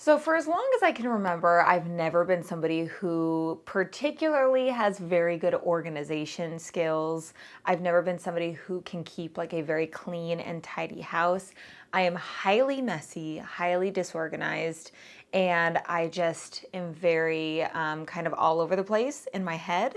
So for as long as I can remember, I've never been somebody who particularly has very good organization skills. I've never been somebody who can keep like a very clean and tidy house. I am highly messy, highly disorganized, and I just am very kind of all over the place in my head.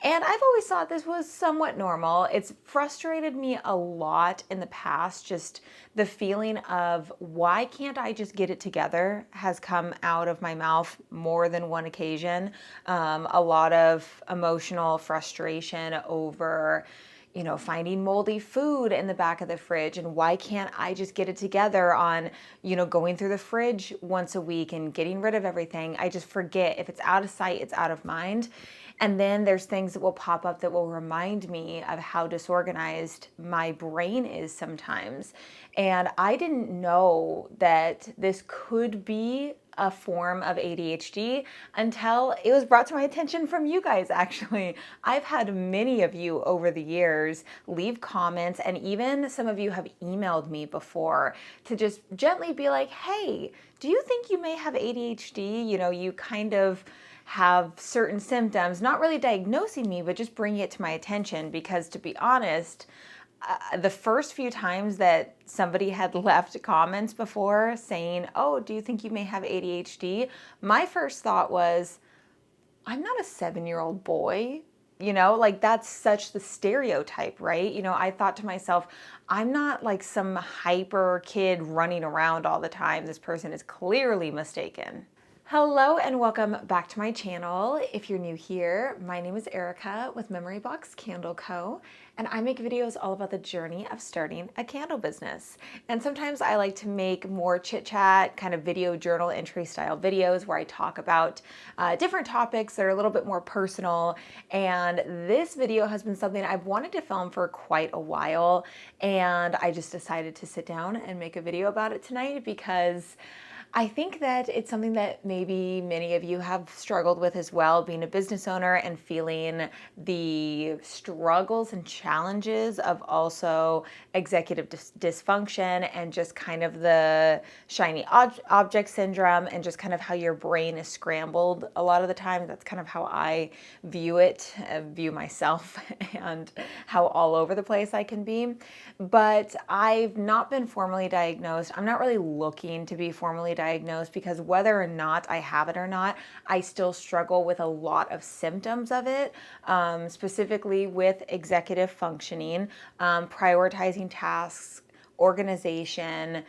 And I've always thought this was somewhat normal. It's frustrated me a lot in the past. Just the feeling of why can't I just get it together has come out of my mouth more than one occasion. A lot of emotional frustration over finding moldy food in the back of the fridge and why can't I just get it together on, going through the fridge once a week and getting rid of everything. I just forget. If it's out of sight, it's out of mind. And then there's things that will pop up that will remind me of how disorganized my brain is sometimes. And I didn't know that this could be a form of ADHD until it was brought to my attention from you guys, actually. I've had many of you over the years leave comments, and even some of you have emailed me before to just gently be like, hey, do you think you may have ADHD? You kind of have certain symptoms, not really diagnosing me, but just bringing it to my attention. Because to be honest, the first few times that somebody had left comments before saying, oh, do you think you may have ADHD? My first thought was, I'm not a 7-year-old boy. Like that's such the stereotype, right? I thought to myself, I'm not like some hyper kid running around all the time. This person is clearly mistaken. Hello and welcome back to my channel. If you're new here, my name is Erica with Memory Box Candle Co. And I make videos all about the journey of starting a candle business. And sometimes I like to make more chit chat, kind of video journal entry style videos where I talk about different topics that are a little bit more personal. And this video has been something I've wanted to film for quite a while. And I just decided to sit down and make a video about it tonight because I think that it's something that maybe many of you have struggled with as well, being a business owner and feeling the struggles and challenges of also executive dysfunction and just kind of the shiny object syndrome and just kind of how your brain is scrambled a lot of the time. That's kind of how I view it, view myself, and how all over the place I can be. But I've not been formally diagnosed. I'm not really looking to be formally diagnosed because whether or not I have it or not, I still struggle with a lot of symptoms of it, specifically with executive functioning, prioritizing tasks, organization,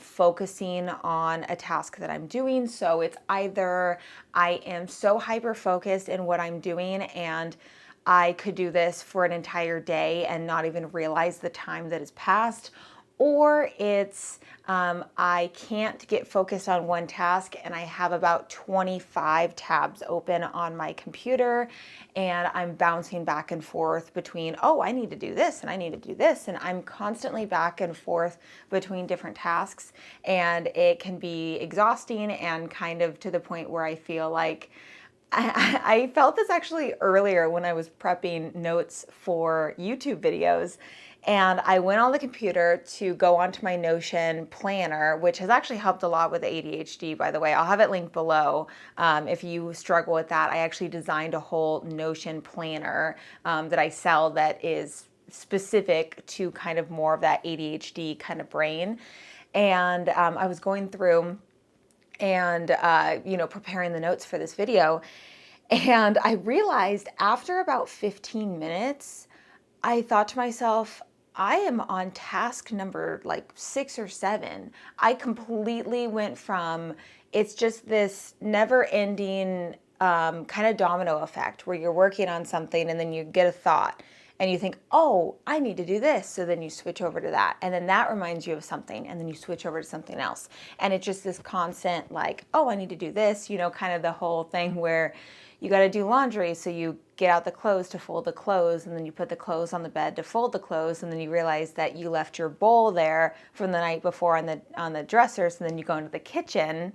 focusing on a task that I'm doing. So it's either I am so hyper focused in what I'm doing and I could do this for an entire day and not even realize the time that has passed, or it's I can't get focused on one task and I have about 25 tabs open on my computer and I'm bouncing back and forth between, oh, I need to do this and I need to do this, and I'm constantly back and forth between different tasks, and it can be exhausting and kind of to the point where I feel like I felt this actually earlier when I was prepping notes for YouTube videos, and I went on the computer to go onto my Notion planner, which has actually helped a lot with ADHD, by the way. I'll have it linked below if you struggle with that. I actually designed a whole Notion planner that I sell that is specific to kind of more of that ADHD kind of brain. And I was going through and preparing the notes for this video. And I realized after about 15 minutes, I thought to myself, I am on task number like 6 or 7. I completely went from, it's just this never ending kind of domino effect where you're working on something and then you get a thought and you think, oh, I need to do this. So then you switch over to that. And then that reminds you of something. And then you switch over to something else. And it's just this constant like, oh, I need to do this, kind of the whole thing where you got to do laundry. So you get out the clothes to fold the clothes. And then you put the clothes on the bed to fold the clothes. And then you realize that you left your bowl there from the night before on the dresser. So then you go into the kitchen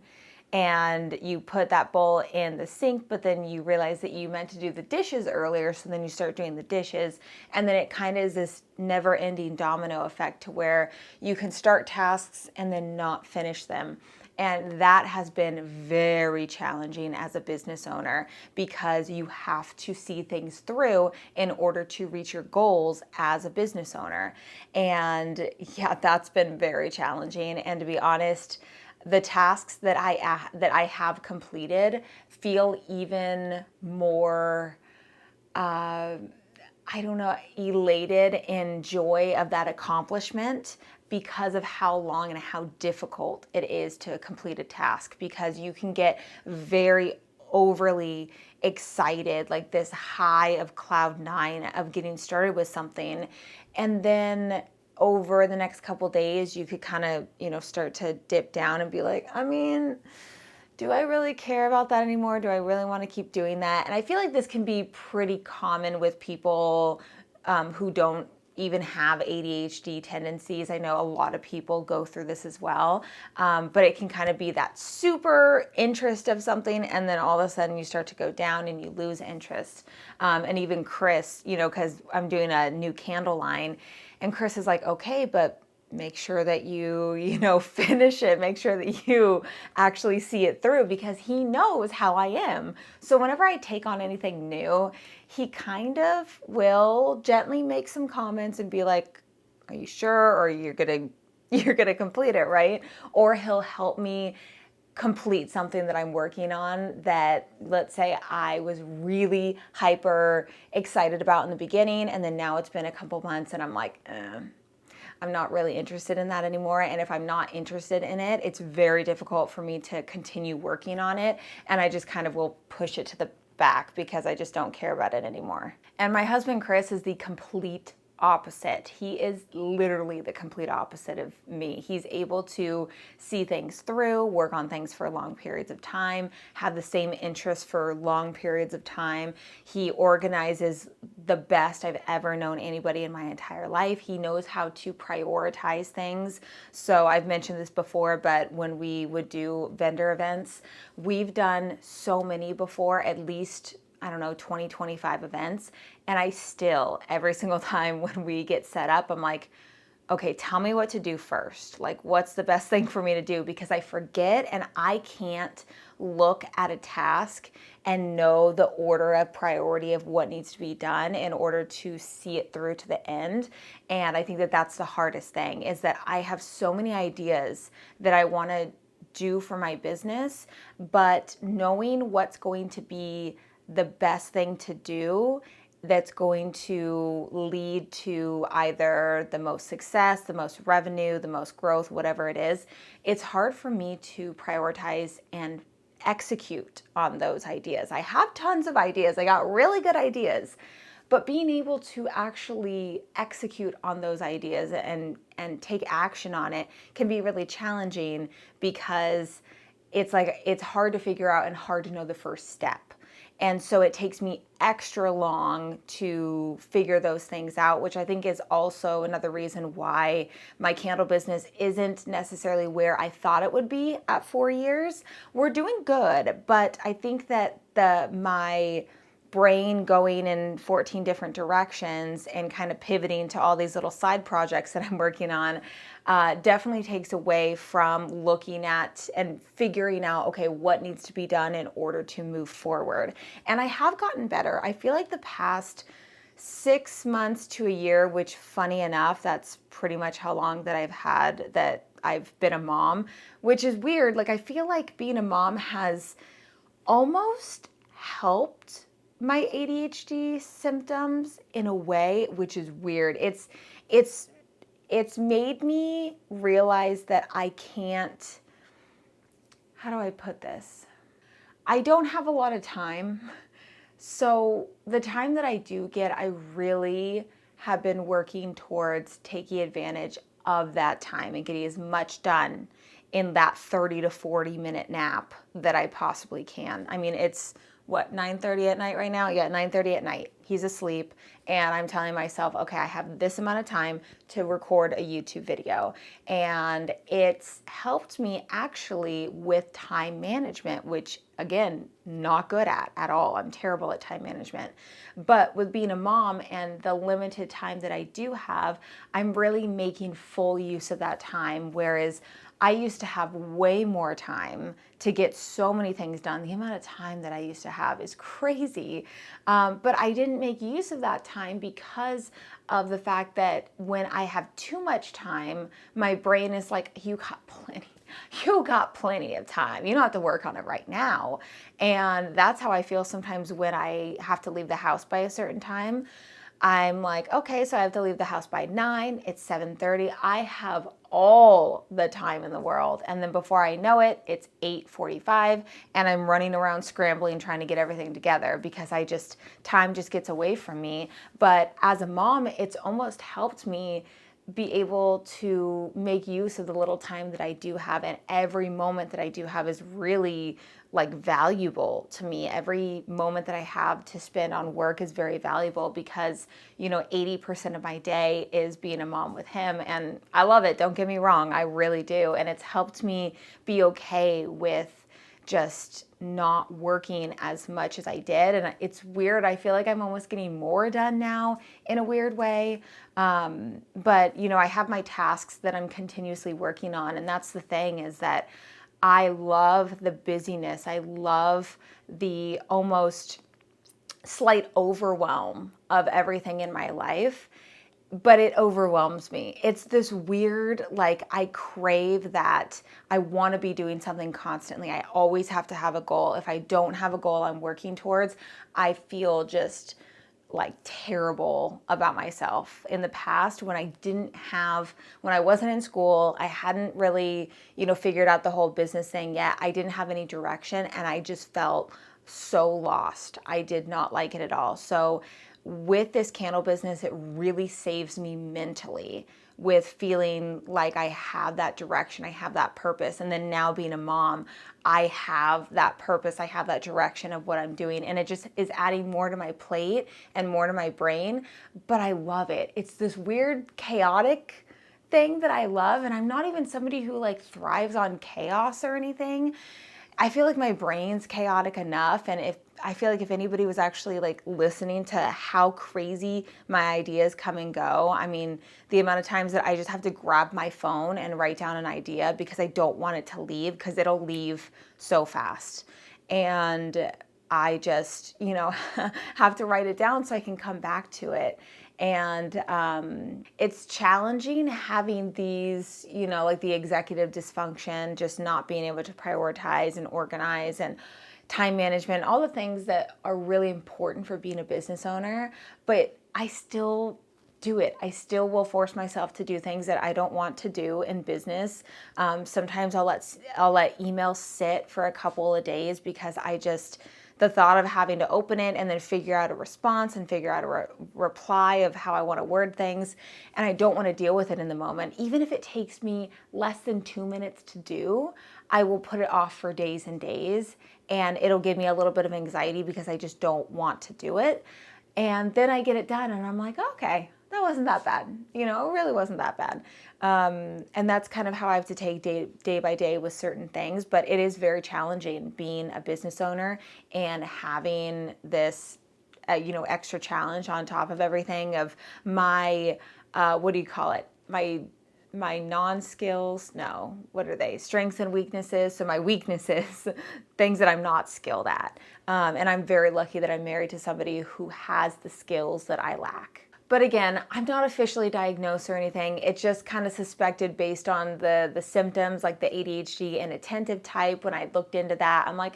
and you put that bowl in the sink, but then you realize that you meant to do the dishes earlier, so then you start doing the dishes, and then it kind of is this never-ending domino effect to where you can start tasks and then not finish them. And that has been very challenging as a business owner because you have to see things through in order to reach your goals as a business owner. And yeah, that's been very challenging. And to be honest, the tasks that I have completed feel even more I don't know, elated in joy of that accomplishment because of how long and how difficult it is to complete a task, because you can get very overly excited, like this high of cloud nine of getting started with something. And then over the next couple days, you could kind of, start to dip down and be like, do I really care about that anymore? Do I really want to keep doing that? And I feel like this can be pretty common with people who don't even have ADHD tendencies. I know a lot of people go through this as well, but it can kind of be that super interest of something, and then all of a sudden you start to go down and you lose interest. And even Chris, because I'm doing a new candle line, and Chris is like, okay, but make sure that you finish it, make sure that you actually see it through, because he knows how I am. So whenever I take on anything new, he kind of will gently make some comments and be like, are you sure? Or you're gonna complete it, right? Or he'll help me complete something that I'm working on that, let's say, I was really hyper excited about in the beginning, and then now it's been a couple months and I'm like, I'm not really interested in that anymore. And if I'm not interested in it, it's very difficult for me to continue working on it. And I just kind of will push it to the back because I just don't care about it anymore. And my husband, Chris, is the complete opposite. He is literally the complete opposite of me. He's able to see things through, work on things for long periods of time, have the same interests for long periods of time. He organizes the best I've ever known anybody in my entire life. He knows how to prioritize things. So I've mentioned this before, but when we would do vendor events, we've done so many before, at least 20, 25 events. And I still, every single time when we get set up, I'm like, okay, tell me what to do first. Like, what's the best thing for me to do? Because I forget, and I can't look at a task and know the order of priority of what needs to be done in order to see it through to the end. And I think that that's the hardest thing, is that I have so many ideas that I want to do for my business, but knowing what's going to be the best thing to do that's going to lead to either the most success, the most revenue, the most growth, whatever it is, it's hard for me to prioritize and execute on those ideas. I have tons of ideas. I got really good ideas, but being able to actually execute on those ideas and take action on it can be really challenging, because it's hard to figure out and hard to know the first step. And so it takes me extra long to figure those things out, which I think is also another reason why my candle business isn't necessarily where I thought it would be at 4 years. We're doing good, but I think that my brain going in 14 different directions and kind of pivoting to all these little side projects that I'm working on definitely takes away from looking at and figuring out, okay, what needs to be done in order to move forward. And I have gotten better. I feel like the past 6 months to a year, which, funny enough, that's pretty much how long that I've been a mom, which is weird. Like, I feel like being a mom has almost helped my ADHD symptoms in a way, which is weird. It's made me realize that I can't, how do I put this? I don't have a lot of time. So the time that I do get, I really have been working towards taking advantage of that time and getting as much done in that 30 to 40 minute nap that I possibly can. I mean, it's 9:30 at night right now? Yeah, 9:30 at night. He's asleep, and I'm telling myself, okay, I have this amount of time to record a YouTube video. And it's helped me actually with time management, which, again, not good at all. I'm terrible at time management. But with being a mom and the limited time that I do have, I'm really making full use of that time. Whereas I used to have way more time to get so many things done. The amount of time that I used to have is crazy. But I didn't make use of that time because of the fact that when I have too much time, my brain is like, you got plenty. You got plenty of time. You don't have to work on it right now. And that's how I feel sometimes when I have to leave the house by a certain time. I'm like, okay, so I have to leave the house by 9. It's 7:30. I have all the time in the world. And then before I know it, it's 8:45 and I'm running around scrambling trying to get everything together because time just gets away from me. But as a mom, it's almost helped me be able to make use of the little time that I do have, and every moment that I do have is really like valuable to me. Every moment that I have to spend on work is very valuable because, 80% of my day is being a mom with him, and I love it. Don't get me wrong, I really do. And it's helped me be okay with just not working as much as I did. And it's weird. I feel like I'm almost getting more done now in a weird way. But, I have my tasks that I'm continuously working on. And that's the thing, is that I love the busyness. I love the almost slight overwhelm of everything in my life. But it overwhelms me. It's this weird, like, I crave that. I want to be doing something constantly. I always have to have a goal. If I don't have a goal I'm working towards, I feel just like terrible about myself. In the past, when I wasn't in school, I hadn't really, figured out the whole business thing yet. I didn't have any direction and I just felt so lost. I did not like it at all. So with this candle business, it really saves me mentally with feeling like I have that direction, I have that purpose. And then now being a mom, I have that purpose, I have that direction of what I'm doing. And it just is adding more to my plate and more to my brain. But I love it. It's this weird chaotic thing that I love. And I'm not even somebody who like thrives on chaos or anything. I feel like my brain's chaotic enough, and I feel like if anybody was actually like listening to how crazy my ideas come and go, I mean, the amount of times that I just have to grab my phone and write down an idea because I don't want it to leave, because it'll leave so fast. And I just, have to write it down so I can come back to it. And it's challenging having these, like the executive dysfunction, just not being able to prioritize and organize and time management, all the things that are really important for being a business owner. But I still do it. I still will force myself to do things that I don't want to do in business. Sometimes I'll let emails sit for a couple of days because the thought of having to open it and then figure out a response and figure out a reply of how I want to word things, and I don't want to deal with it in the moment. Even if it takes me less than 2 minutes to do, I will put it off for days and days, and it'll give me a little bit of anxiety because I just don't want to do it. And then I get it done and I'm like, okay, that wasn't that bad. It really wasn't that bad. And that's kind of how I have to take day by day with certain things. But it is very challenging being a business owner and having this, extra challenge on top of everything of my, what do you call it? My non-skills, no, what are they? Strengths and weaknesses. So my weaknesses, things that I'm not skilled at. And I'm very lucky that I'm married to somebody who has the skills that I lack. But again, I'm not officially diagnosed or anything. It's just kind of suspected based on the symptoms, like the ADHD and attentive type. When I looked into that, I'm like,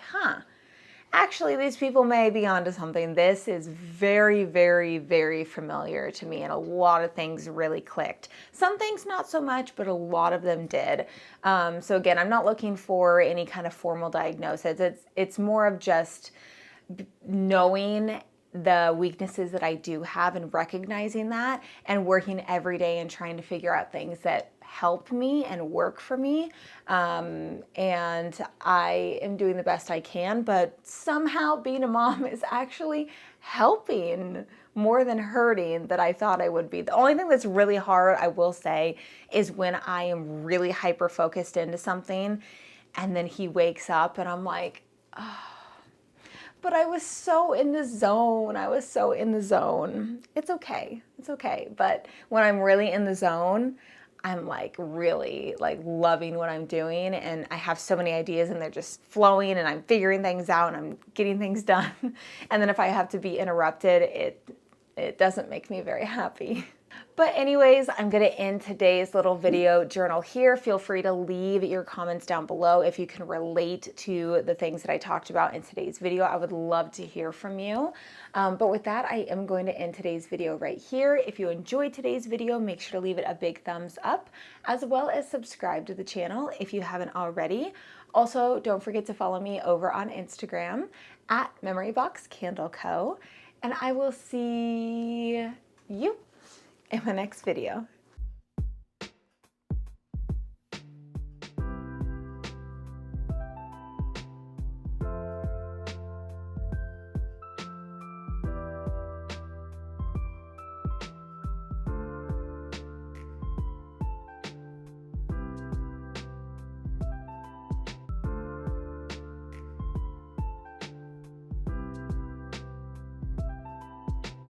actually, these people may be onto something. This is very, very, very familiar to me, and a lot of things really clicked. Some things not so much, but a lot of them did. So again, I'm not looking for any kind of formal diagnosis. It's more of just knowing the weaknesses that I do have and recognizing that and working every day and trying to figure out things that help me and work for me. And I am doing the best I can, but somehow being a mom is actually helping more than hurting that I thought I would be. The only thing that's really hard, I will say, is when I am really hyper-focused into something and then he wakes up and I'm like, oh, but I was so in the zone. It's okay. But when I'm really in the zone, I'm like really like loving what I'm doing, and I have so many ideas and they're just flowing and I'm figuring things out and I'm getting things done. And then if I have to be interrupted, it doesn't make me very happy. But anyways, I'm going to end today's little video journal here. Feel free to leave your comments down below if you can relate to the things that I talked about in today's video. I would love to hear from you. But with that, I am going to end today's video right here. If you enjoyed today's video, make sure to leave it a big thumbs up, as well as subscribe to the channel if you haven't already. Also, don't forget to follow me over on Instagram at MemoryBoxCandleCo, and I will see you in my next video.